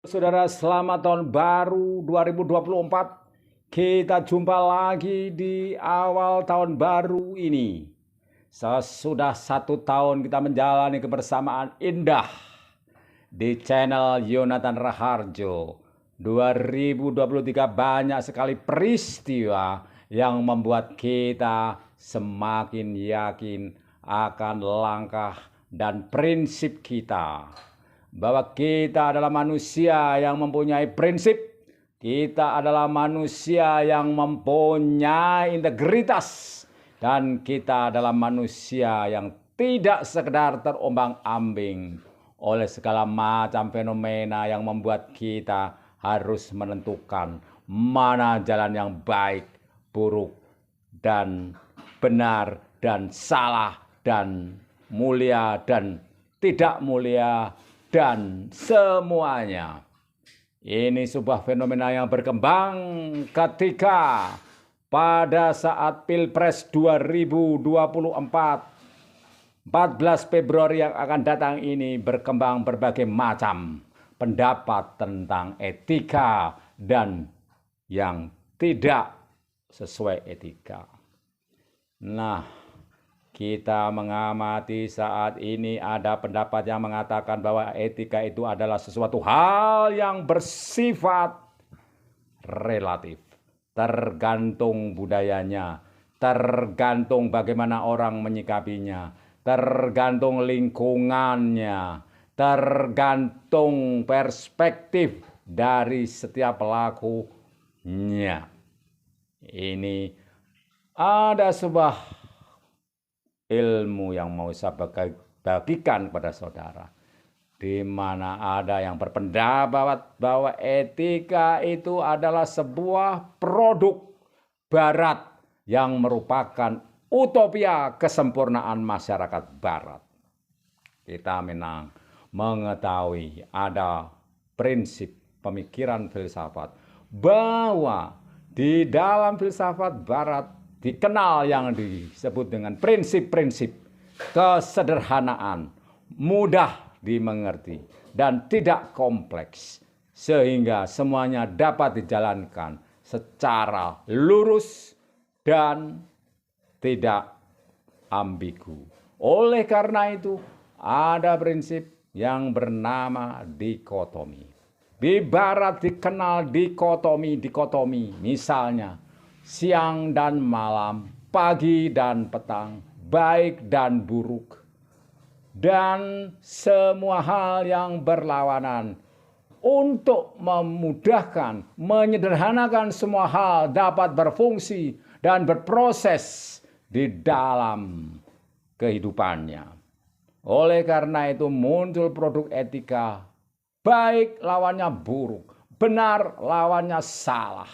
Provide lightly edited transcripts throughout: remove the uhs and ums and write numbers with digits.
Saudara, selamat tahun baru 2024. Kita jumpa lagi di awal tahun baru ini. Sesudah 1 tahun kita menjalani kebersamaan indah di channel Yonatan Raharjo. 2023 banyak sekali peristiwa yang membuat kita semakin yakin akan langkah dan prinsip kita. Bahwa kita adalah manusia yang mempunyai prinsip, kita adalah manusia yang mempunyai integritas, dan kita adalah manusia yang tidak sekedar terombang-ambing oleh segala macam fenomena yang membuat kita harus menentukan mana jalan yang baik, buruk, dan benar, dan salah, dan mulia, dan tidak mulia, dan semuanya. Ini sebuah fenomena yang berkembang ketika pada saat Pilpres 2024, 14 Februari yang akan datang ini, berkembang berbagai macam pendapat tentang etika dan yang tidak sesuai etika. Nah, kita mengamati saat ini ada pendapat yang mengatakan bahwa etika itu adalah sesuatu hal yang bersifat relatif. Tergantung budayanya, tergantung bagaimana orang menyikapinya, tergantung lingkungannya, tergantung perspektif dari setiap pelakunya. Ini ada sebuah ilmu yang mau saya bagikan kepada saudara, di mana ada yang berpendapat bahwa etika itu adalah sebuah produk barat yang merupakan utopia kesempurnaan masyarakat barat. Kita memang mengetahui ada prinsip pemikiran filsafat bahwa di dalam filsafat barat dikenal yang disebut dengan prinsip-prinsip kesederhanaan, mudah dimengerti, dan tidak kompleks, sehingga semuanya dapat dijalankan secara lurus dan tidak ambigu. Oleh karena itu, ada prinsip yang bernama dikotomi. Di barat dikenal dikotomi, misalnya siang dan malam, pagi dan petang, baik dan buruk, dan semua hal yang berlawanan. Untuk memudahkan, menyederhanakan semua hal dapat berfungsi dan berproses di dalam kehidupannya. Oleh karena itu muncul produk etika, baik lawannya buruk, benar lawannya salah,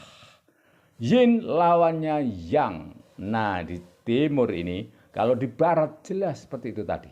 yin lawannya yang. Nah, di timur ini, kalau di barat jelas seperti itu tadi.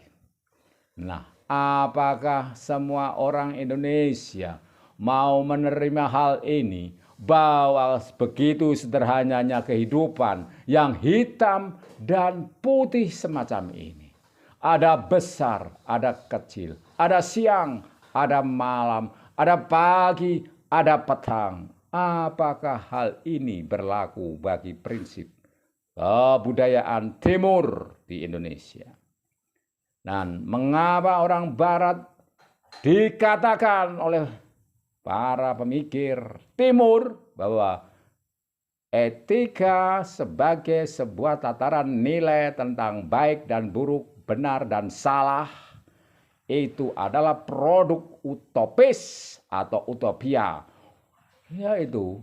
Nah, apakah semua orang Indonesia mau menerima hal ini, bahwa begitu sederhananya kehidupan yang hitam dan putih semacam ini? Ada besar, ada kecil, ada siang, ada malam, ada pagi, ada petang. Apakah hal ini berlaku bagi prinsip kebudayaan timur di Indonesia? Dan mengapa orang barat dikatakan oleh para pemikir timur bahwa etika sebagai sebuah tataran nilai tentang baik dan buruk, benar dan salah, itu adalah produk utopis atau utopia, yaitu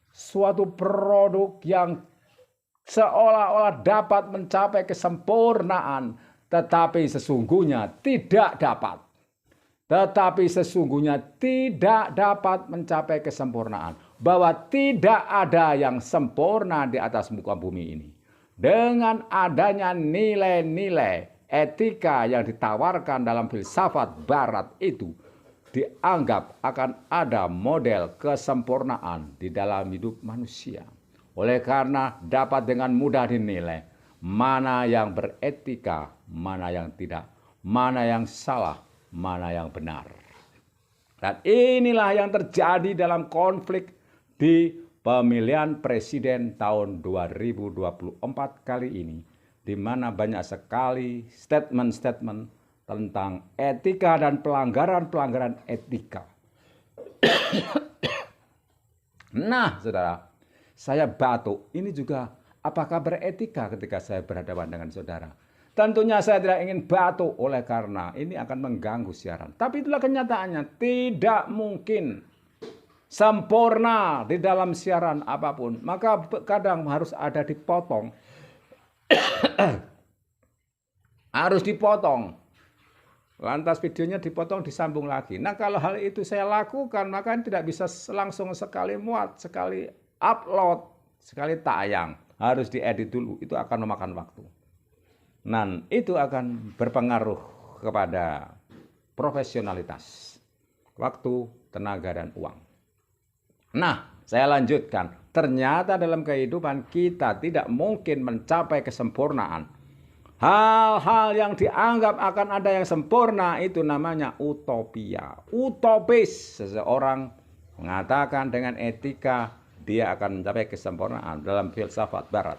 suatu produk yang seolah-olah dapat mencapai kesempurnaan, tetapi sesungguhnya tidak dapat. Tetapi sesungguhnya tidak dapat mencapai kesempurnaan. Bahwa tidak ada yang sempurna di atas muka bumi ini. Dengan adanya nilai-nilai etika yang ditawarkan dalam filsafat barat itu, dianggap akan ada model kesempurnaan di dalam hidup manusia. Oleh karena dapat dengan mudah dinilai mana yang beretika, mana yang tidak, mana yang salah, mana yang benar. Dan inilah yang terjadi dalam konflik di pemilihan presiden tahun 2024 kali ini, di mana banyak sekali statement-statement tentang etika dan pelanggaran-pelanggaran etika. Nah, saudara, saya batuk. Ini juga apakah beretika ketika saya berhadapan dengan saudara? Tentunya saya tidak ingin batuk oleh karena ini akan mengganggu siaran. Tapi itulah kenyataannya, tidak mungkin sempurna di dalam siaran apapun. Maka kadang harus ada dipotong. Harus dipotong. Lantas videonya dipotong, disambung lagi. Nah, kalau hal itu saya lakukan, maka tidak bisa langsung sekali muat, sekali upload, sekali tayang. Harus diedit dulu, itu akan memakan waktu. Dan itu akan berpengaruh kepada profesionalitas, waktu, tenaga, dan uang. Nah, saya lanjutkan. Ternyata dalam kehidupan kita tidak mungkin mencapai kesempurnaan. Hal-hal yang dianggap akan ada yang sempurna itu namanya utopia. Utopis. Seseorang mengatakan dengan etika dia akan mencapai kesempurnaan dalam filsafat barat.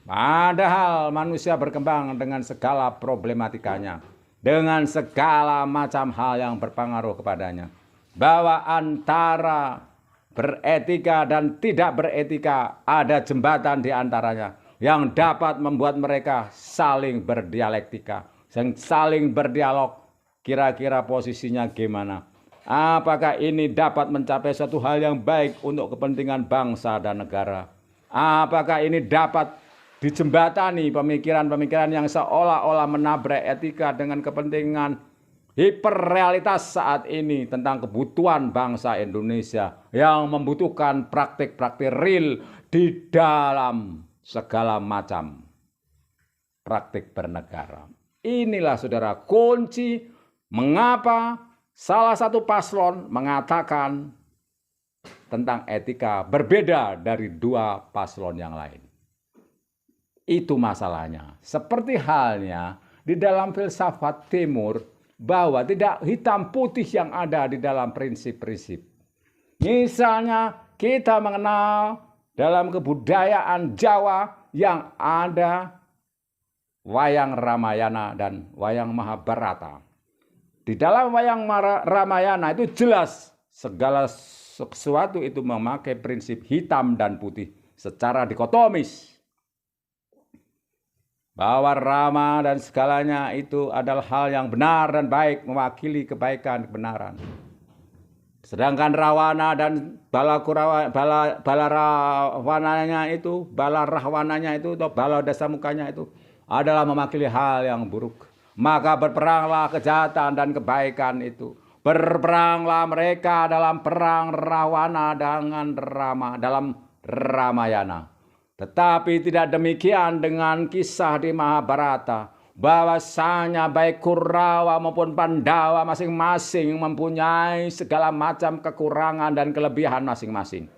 Padahal manusia berkembang dengan segala problematikanya, dengan segala macam hal yang berpengaruh kepadanya. Bahwa antara beretika dan tidak beretika ada jembatan di antaranya yang dapat membuat mereka saling berdialektika, saling berdialog. Kira-kira posisinya gimana? Apakah ini dapat mencapai suatu hal yang baik untuk kepentingan bangsa dan negara? Apakah ini dapat dijembatani pemikiran-pemikiran yang seolah-olah menabrak etika dengan kepentingan hiperrealitas saat ini tentang kebutuhan bangsa Indonesia yang membutuhkan praktik-praktik real di dalam segala macam praktik bernegara. Inilah saudara kunci mengapa salah satu paslon mengatakan tentang etika berbeda dari dua paslon yang lain. Itu masalahnya. Seperti halnya di dalam filsafat timur bahwa tidak hitam putih yang ada di dalam prinsip-prinsip. Misalnya kita mengenal dalam kebudayaan Jawa yang ada wayang Ramayana dan wayang Mahabharata. Di dalam wayang Ramayana itu jelas segala sesuatu itu memakai prinsip hitam dan putih secara dikotomis. Bahwa Rama dan segalanya itu adalah hal yang benar dan baik, mewakili kebaikan, kebenaran. Sedangkan Rawana dan Balarahwananya itu atau Bala Dasamukanya itu adalah mewakili hal yang buruk. Maka berperanglah kejahatan dan kebaikan itu. Berperanglah mereka dalam perang Rawana dengan Rama dalam Ramayana. Tetapi tidak demikian dengan kisah di Mahabharata. Bahwasanya baik Kurawa maupun Pandawa masing-masing mempunyai segala macam kekurangan dan kelebihan masing-masing.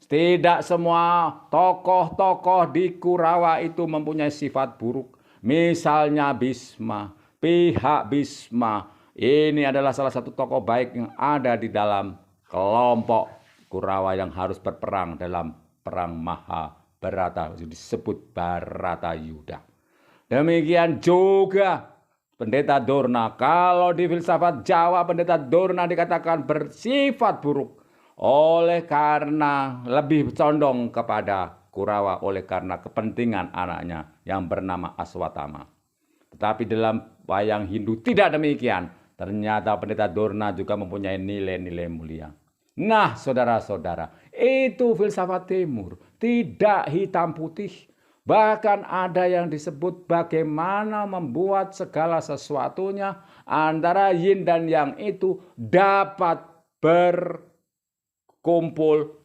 Tidak semua tokoh-tokoh di Kurawa itu mempunyai sifat buruk. Misalnya Bisma, pihak Bisma. Ini adalah salah satu tokoh baik yang ada di dalam kelompok Kurawa yang harus berperang dalam perang Mahabharata, disebut Baratayuda. Demikian juga Pendeta Dorna. Kalau di filsafat Jawa, Pendeta Dorna dikatakan bersifat buruk oleh karena lebih condong kepada Kurawa oleh karena kepentingan anaknya yang bernama Aswatama. Tetapi dalam wayang Hindu tidak demikian. Ternyata Pendeta Dorna juga mempunyai nilai-nilai mulia. Nah, saudara-saudara, itu filsafat timur. Tidak hitam putih. Bahkan ada yang disebut bagaimana membuat segala sesuatunya antara yin dan yang itu dapat berkumpul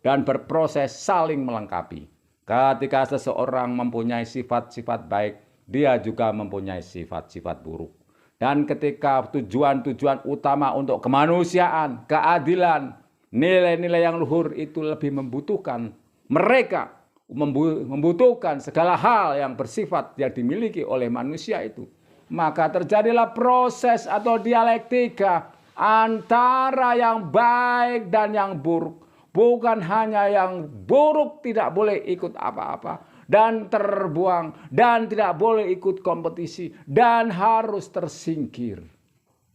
dan berproses saling melengkapi. Ketika seseorang mempunyai sifat-sifat baik, dia juga mempunyai sifat-sifat buruk. Dan ketika tujuan-tujuan utama untuk kemanusiaan, keadilan, nilai-nilai yang luhur itu lebih membutuhkan mereka membutuhkan segala hal yang bersifat yang dimiliki oleh manusia itu. Maka terjadilah proses atau dialektika antara yang baik dan yang buruk. Bukan hanya yang buruk tidak boleh ikut apa-apa dan terbuang dan tidak boleh ikut kompetisi dan harus tersingkir.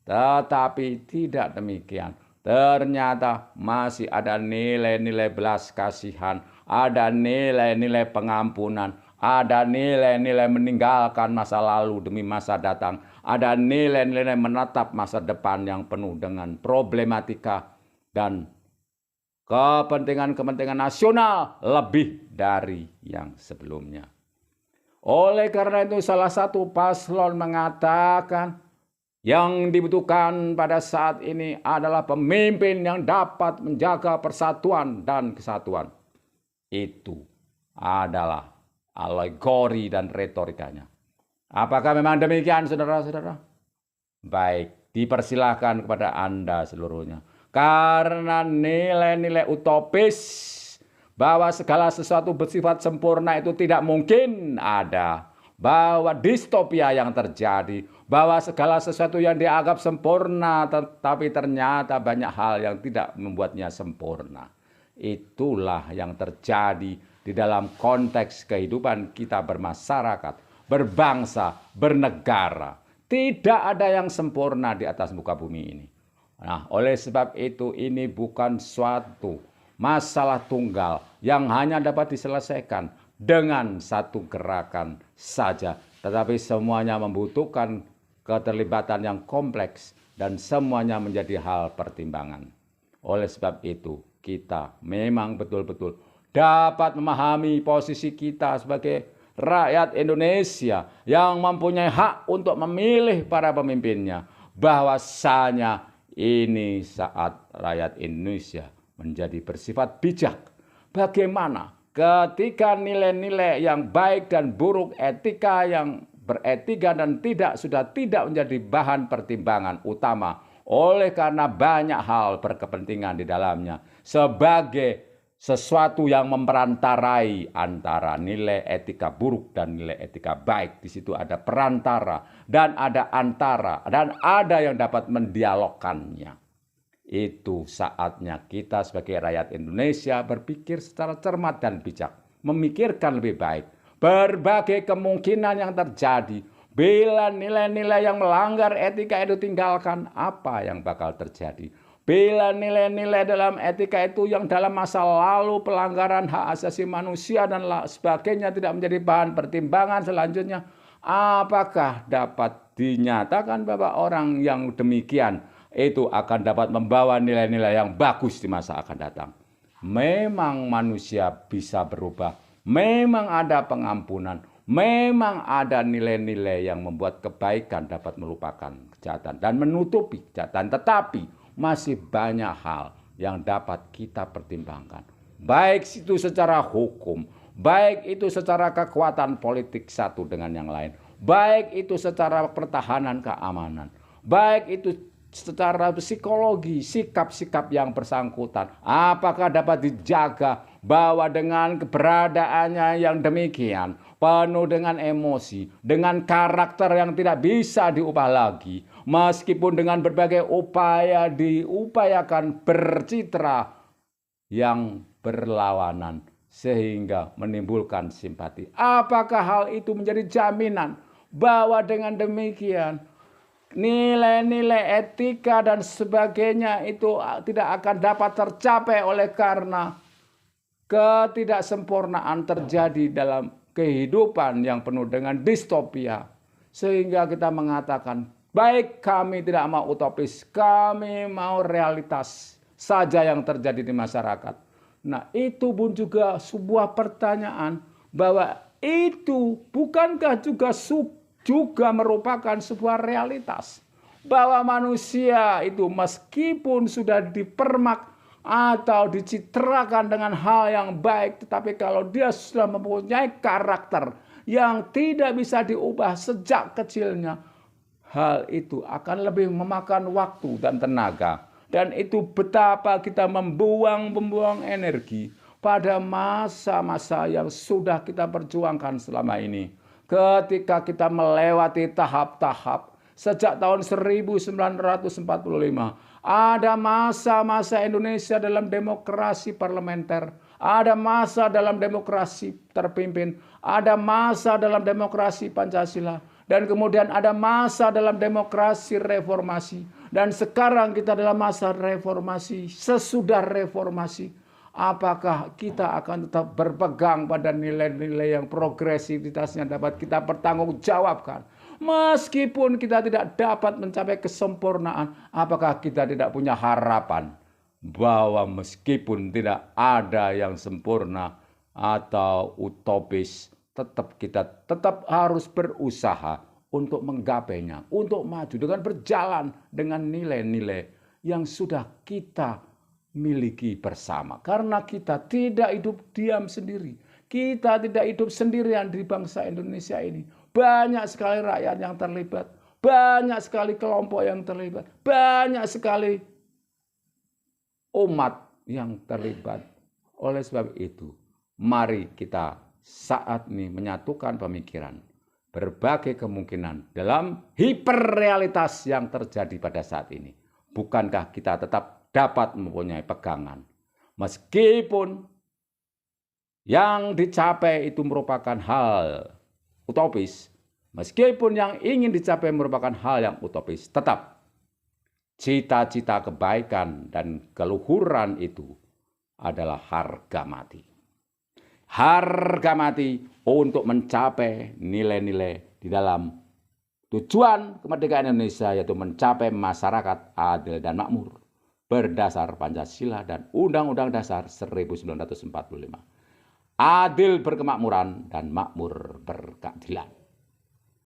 Tetapi tidak demikian. Ternyata masih ada nilai-nilai belas kasihan, ada nilai-nilai pengampunan, ada nilai-nilai meninggalkan masa lalu demi masa datang, ada nilai-nilai menatap masa depan yang penuh dengan problematika dan kepentingan-kepentingan nasional lebih dari yang sebelumnya. Oleh karena itu salah satu paslon mengatakan yang dibutuhkan pada saat ini adalah pemimpin yang dapat menjaga persatuan dan kesatuan. Itu adalah alegori dan retorikanya. Apakah memang demikian, saudara-saudara? Baik, dipersilahkan kepada Anda seluruhnya. Karena nilai-nilai utopis bahwa segala sesuatu bersifat sempurna itu tidak mungkin ada. Bahwa distopia yang terjadi, bahwa segala sesuatu yang dianggap sempurna tetapi ternyata banyak hal yang tidak membuatnya sempurna. Itulah yang terjadi di dalam konteks kehidupan kita bermasyarakat, berbangsa, bernegara. Tidak ada yang sempurna di atas muka bumi ini. Nah, oleh sebab itu ini bukan suatu masalah tunggal yang hanya dapat diselesaikan dengan satu gerakan saja. Tetapi semuanya membutuhkan keterlibatan yang kompleks dan semuanya menjadi hal pertimbangan. Oleh sebab itu kita memang betul-betul dapat memahami posisi kita sebagai rakyat Indonesia yang mempunyai hak untuk memilih para pemimpinnya. Bahwasanya ini saat rakyat Indonesia menjadi bersifat bijak. Bagaimana ketika nilai-nilai yang baik dan buruk, etika yang beretika dan sudah tidak menjadi bahan pertimbangan utama oleh karena banyak hal berkepentingan di dalamnya sebagai sesuatu yang memperantarai antara nilai etika buruk dan nilai etika baik. Di situ ada perantara dan ada antara dan ada yang dapat mendialogkannya. Itu saatnya kita sebagai rakyat Indonesia berpikir secara cermat dan bijak, memikirkan lebih baik berbagai kemungkinan yang terjadi. Bila nilai-nilai yang melanggar etika itu tinggalkan, apa yang bakal terjadi? Bila nilai-nilai dalam etika itu yang dalam masa lalu pelanggaran hak asasi manusia dan sebagainya tidak menjadi bahan pertimbangan selanjutnya, apakah dapat dinyatakan bahwa orang yang demikian itu akan dapat membawa nilai-nilai yang bagus di masa akan datang? Memang manusia bisa berubah, memang ada pengampunan, memang ada nilai-nilai yang membuat kebaikan dapat melupakan kejahatan dan menutupi kejahatan, tetapi masih banyak hal yang dapat kita pertimbangkan. Baik itu secara hukum, baik itu secara kekuatan politik satu dengan yang lain, baik itu secara pertahanan keamanan, baik itu secara psikologi, sikap-sikap yang bersangkutan. Apakah dapat dijaga bahwa dengan keberadaannya yang demikian, penuh dengan emosi, dengan karakter yang tidak bisa diubah lagi, meskipun dengan berbagai upaya diupayakan bercitra yang berlawanan sehingga menimbulkan simpati. Apakah hal itu menjadi jaminan bahwa dengan demikian nilai-nilai etika dan sebagainya itu tidak akan dapat tercapai oleh karena ketidaksempurnaan terjadi dalam kehidupan yang penuh dengan distopia, sehingga kita mengatakan baik kami tidak mau utopis, kami mau realitas saja yang terjadi di masyarakat. Nah, itu pun juga sebuah pertanyaan bahwa itu bukankah juga merupakan sebuah realitas bahwa manusia itu meskipun sudah dipermak atau dicitrakan dengan hal yang baik, tetapi kalau dia sudah mempunyai karakter yang tidak bisa diubah sejak kecilnya, hal itu akan lebih memakan waktu dan tenaga. Dan itu betapa kita membuang energi pada masa-masa yang sudah kita perjuangkan selama ini. Ketika kita melewati tahap-tahap sejak tahun 1945, Ada masa-masa Indonesia dalam demokrasi parlementer. Ada masa dalam demokrasi terpimpin. Ada masa dalam demokrasi Pancasila. Dan kemudian ada masa dalam demokrasi reformasi. Dan sekarang kita dalam masa reformasi. Sesudah reformasi, apakah kita akan tetap berpegang pada nilai-nilai yang progresivitasnya dapat kita pertanggungjawabkan? Meskipun kita tidak dapat mencapai kesempurnaan, apakah kita tidak punya harapan bahwa meskipun tidak ada yang sempurna atau utopis, kita tetap harus berusaha untuk menggapainya, untuk maju dengan berjalan dengan nilai-nilai yang sudah kita miliki bersama. Karena kita tidak hidup diam sendiri. Kita tidak hidup sendirian di bangsa Indonesia ini. Banyak sekali rakyat yang terlibat. Banyak sekali kelompok yang terlibat. Banyak sekali umat yang terlibat. Oleh sebab itu, mari kita saat ini menyatukan pemikiran. Berbagai kemungkinan dalam hiperrealitas yang terjadi pada saat ini. Bukankah kita tetap dapat mempunyai pegangan? Meskipun yang dicapai itu merupakan hal utopis, meskipun yang ingin dicapai merupakan hal yang utopis, tetap cita-cita kebaikan dan keluhuran itu adalah harga mati. Harga mati untuk mencapai nilai-nilai di dalam tujuan kemerdekaan Indonesia, yaitu mencapai masyarakat adil dan makmur berdasar Pancasila dan Undang-Undang Dasar 1945. Adil berkemakmuran dan makmur berkeadilan.